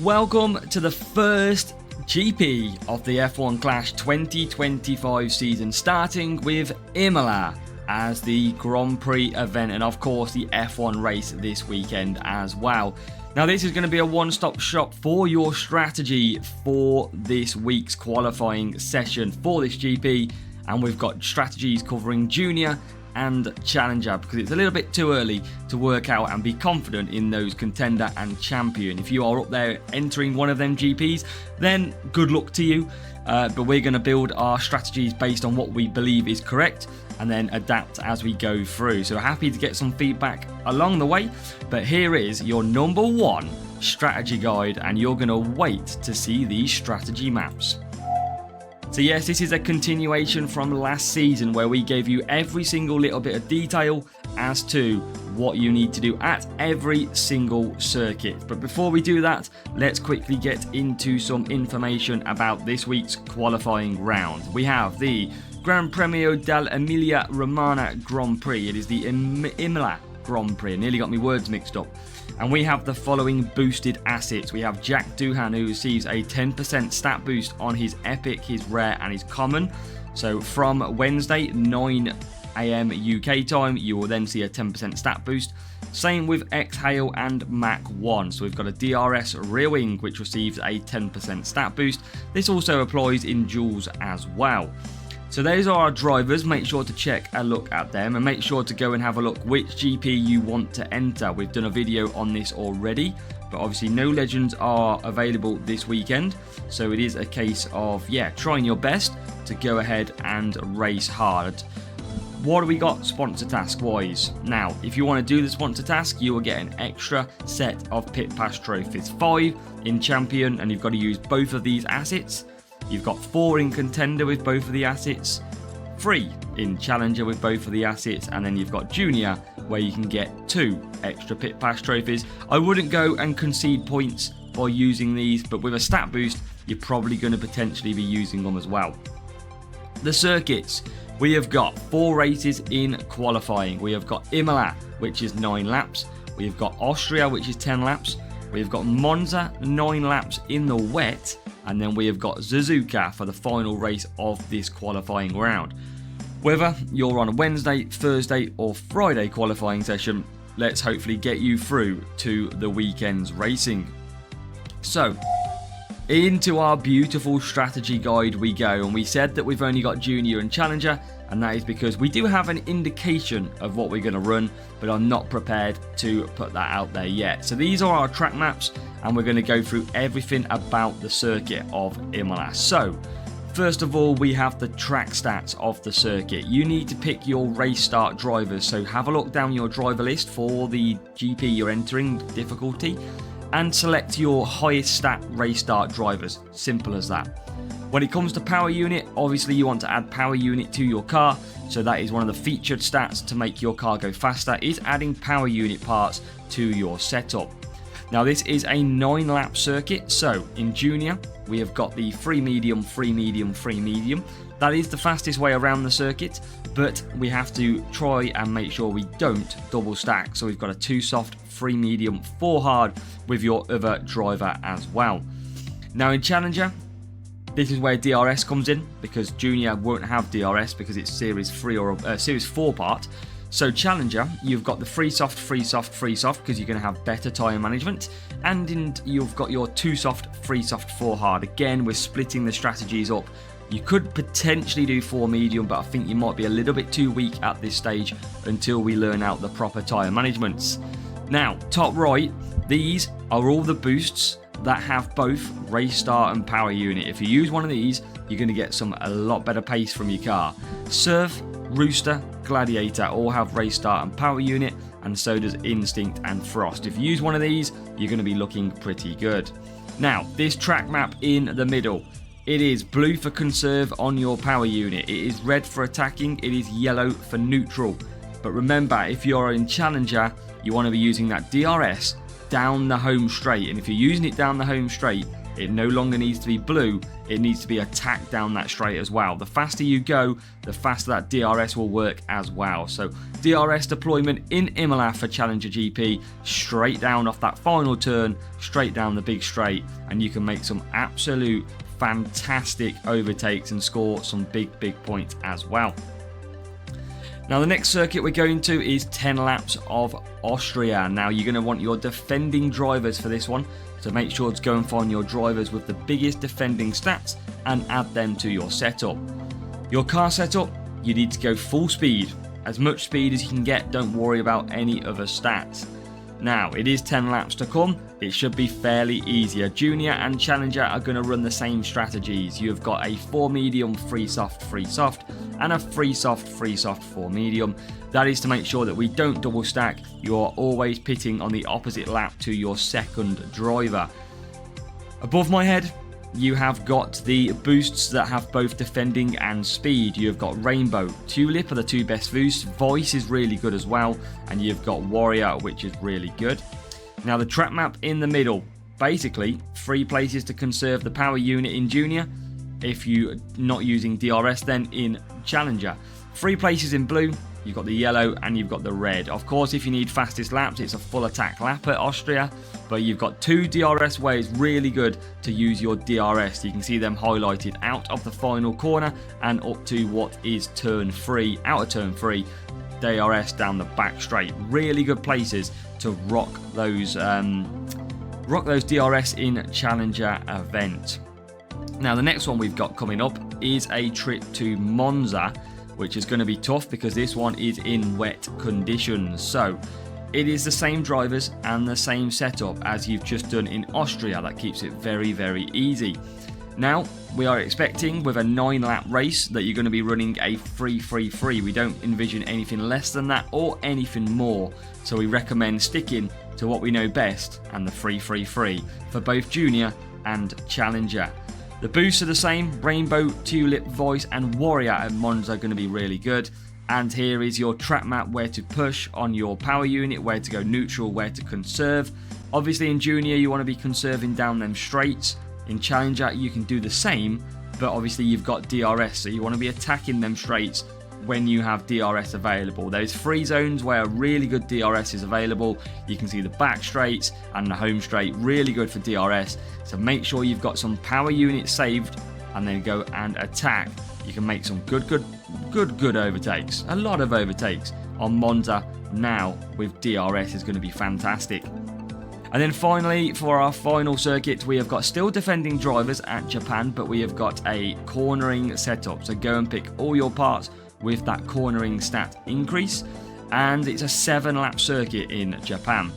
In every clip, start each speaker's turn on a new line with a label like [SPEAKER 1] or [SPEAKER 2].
[SPEAKER 1] Welcome to the first GP of the F1 Clash 2025 season, starting with Imola as the Grand Prix event and of course the F1 race this weekend as well. Now this is going to be a one-stop shop for your strategy for this week's qualifying session for this GP, and we've got strategies covering Junior and Challenger because it's a little bit too early to work out and be confident in those Contender and Champion. If you are up there entering one of them GPs, then good luck to you, but we're going to build our strategies based on what we believe is correct and then adapt as we go through. So happy to get some feedback along the way, but here is your number one strategy guide and you're going to wait to see these strategy maps. So yes, this is a continuation from last season where we gave you every single little bit of detail as to what you need to do at every single circuit. But before we do that, let's quickly get into some information about this week's qualifying round. We have the Gran Premio dell'Emilia Romagna Grand Prix. It is the Imola Grand Prix. I nearly got my words mixed up. And we have the following boosted assets. We have Jack Doohan, who receives a 10% stat boost on his Epic, his Rare and his Common. So from Wednesday, 9 AM UK time, you will then see a 10% stat boost. Same with Exhale and Mach 1. So we've got a DRS Rear Wing, which receives a 10% stat boost. This also applies in duels as well. So those are our drivers. Make sure to check a look at them and make sure to go and have a look which GP you want to enter. We've done a video on this already, but obviously no legends are available this weekend. So it is a case of, trying your best to go ahead and race hard. What do we got sponsor task wise? Now, if you want to do the sponsor task, you will get an extra set of Pit Pass trophies. 5 in Champion, and you've got to use both of these assets. You've got 4 in Contender with both of the assets, 3 in Challenger with both of the assets, and then you've got Junior where you can get 2 extra Pit Pass trophies. I wouldn't go and concede points by using these, but with a stat boost, you're probably going to potentially be using them as well. The circuits, we have got 4 races in qualifying. We have got Imola, which is 9 laps. We have got Austria, which is 10 laps. We have got Monza, 9 laps in the wet. And then we have got Suzuka for the final race of this qualifying round. Whether you're on a Wednesday, Thursday or Friday qualifying session, let's hopefully get you through to the weekend's racing. So, into our beautiful strategy guide we go, and we said that we've only got Junior and Challenger, and that is because we do have an indication of what we're going to run, but I'm not prepared to put that out there yet. So these are our track maps, and we're going to go through everything about the circuit of Imola. So, first of all, we have the track stats of the circuit. You need to pick your race start drivers, so have a look down your driver list for the GP you're entering, difficulty, and select your highest stat race start drivers. Simple as that. When it comes to power unit, obviously you want to add power unit to your car, so that is one of the featured stats to make your car go faster, is adding power unit parts to your setup. Now this is a 9-lap circuit, so in Junior we have got the free medium, free medium, free medium. That is the fastest way around the circuit, but we have to try and make sure we don't double stack. So we've got a 2 soft, 3 medium, 4 hard with your other driver as well. Now in Challenger, this is where DRS comes in, because Junior won't have DRS because it's Series 3 or Series 4 part. So Challenger, you've got the free soft, free soft, free soft because you're going to have better tyre management, and you've got your 2 soft, free soft, 4 hard. Again, we're splitting the strategies up. You could potentially do 4 medium, but I think you might be a little bit too weak at this stage until we learn out the proper tyre managements. Now, top right, these are all the boosts that have both race start and power unit. If you use one of these, you're going to get a lot better pace from your car. Surf, Rooster, Gladiator all have race start and power unit, and so does Instinct and Frost. If you use one of these, you're going to be looking pretty good. Now, this track map in the middle, it is blue for conserve on your power unit, it is red for attacking, it is yellow for neutral. But remember, if you're in Challenger, you want to be using that DRS down the home straight, and if you're using it down the home straight, it no longer needs to be blue, it needs to be attack down that straight as well. The faster you go, the faster that DRS will work as well. So DRS deployment in Imola for Challenger GP, straight down off that final turn, straight down the big straight, and you can make some absolute fantastic overtakes and score some big points as well. Now the next circuit we're going to is 10 laps of Austria. Now you're going to want your defending drivers for this one, so make sure to go and find your drivers with the biggest defending stats and add them to your setup. Your car setup, you need to go full speed, as much speed as you can get, don't worry about any other stats. Now it is 10 laps to come, it should be fairly easier. Junior and Challenger are going to run the same strategies. You've got a 4 medium, 3 soft, and a 3 soft, 4 medium. That is to make sure that we don't double stack. You are always pitting on the opposite lap to your second driver. Above my head, you have got the boosts that have both defending and speed. You've got Rainbow, Tulip are the two best boosts, Voice is really good as well, and you've got Warrior, which is really good. Now the track map in the middle, basically 3 places to conserve the power unit in Junior, if you're not using DRS then in Challenger. 3 places in blue, you've got the yellow and you've got the red. Of course, if you need fastest laps, it's a full attack lap at Austria, but you've got 2 DRS ways really good to use your DRS. You can see them highlighted out of the final corner and up to what is turn 3, out of turn 3, DRS down the back straight. Really good places to rock those DRS in Challenger event. Now the next one we've got coming up is a trip to Monza, which is going to be tough because this one is in wet conditions. So it is the same drivers and the same setup as you've just done in Austria. That keeps it very easy. Now we are expecting with a 9-lap race that you're going to be running a 3-3-3. We don't envision anything less than that or anything more. So we recommend sticking to what we know best and the 3-3-3 for both Junior and Challenger. The boosts are the same. Rainbow, Tulip, Voice and Warrior at Monza are going to be really good. And here is your track map, where to push on your power unit, where to go neutral, where to conserve. Obviously in Junior you want to be conserving down them straights. In Challenger you can do the same, but obviously you've got DRS, so you want to be attacking them straights when you have DRS available. There's 3 zones where really good DRS is available. You can see the back straights and the home straight, really good for DRS. So make sure you've got some power units saved and then go and attack. You can make some good overtakes. A lot of overtakes on Monza now with DRS is going to be fantastic. And then finally, for our final circuit, we have got still defending drivers at Japan, but we have got a cornering setup. So go and pick all your parts with that cornering stat increase, and it's a 7-lap circuit in Japan.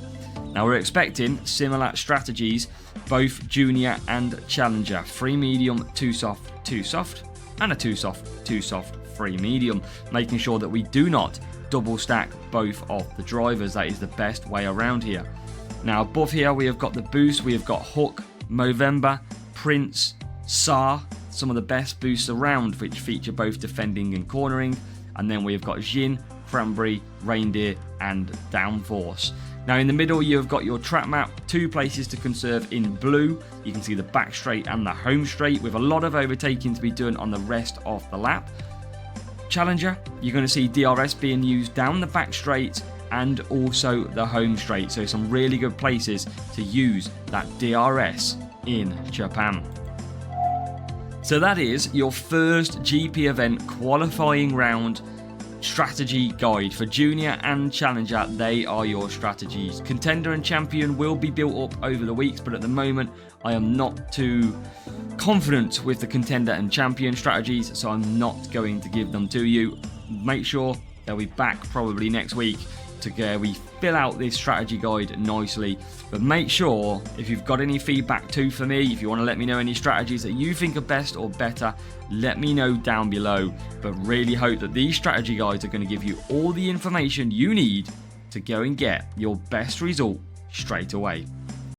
[SPEAKER 1] Now we're expecting similar strategies, both Junior and Challenger. 3 medium, 2 soft, and a 2 soft, 3 medium, making sure that we do not double stack both of the drivers. That is the best way around here. Now above here we have got the boost, we have got Hook, Movember, Prince, Tsar, some of the best boosts around, which feature both defending and cornering. And then we have got Jin, Cranberry, Reindeer and Downforce. Now in the middle you have got your track map, 2 places to conserve in blue. You can see the back straight and the home straight, with a lot of overtaking to be done on the rest of the lap. Challenger, you're going to see DRS being used down the back straight and also the home straight, so some really good places to use that DRS in Japan. So that is your first GP event qualifying round strategy guide for Junior and Challenger. They are your strategies. Contender and Champion will be built up over the weeks, but at the moment I am not too confident with the Contender and Champion strategies, so I'm not going to give them to you. Make sure they'll be back probably next week to we fill out this strategy guide nicely. But make sure, if you've got any feedback too for me, if you want to let me know any strategies that you think are best or better, let me know down below. But really hope that these strategy guides are going to give you all the information you need to go and get your best result straight away.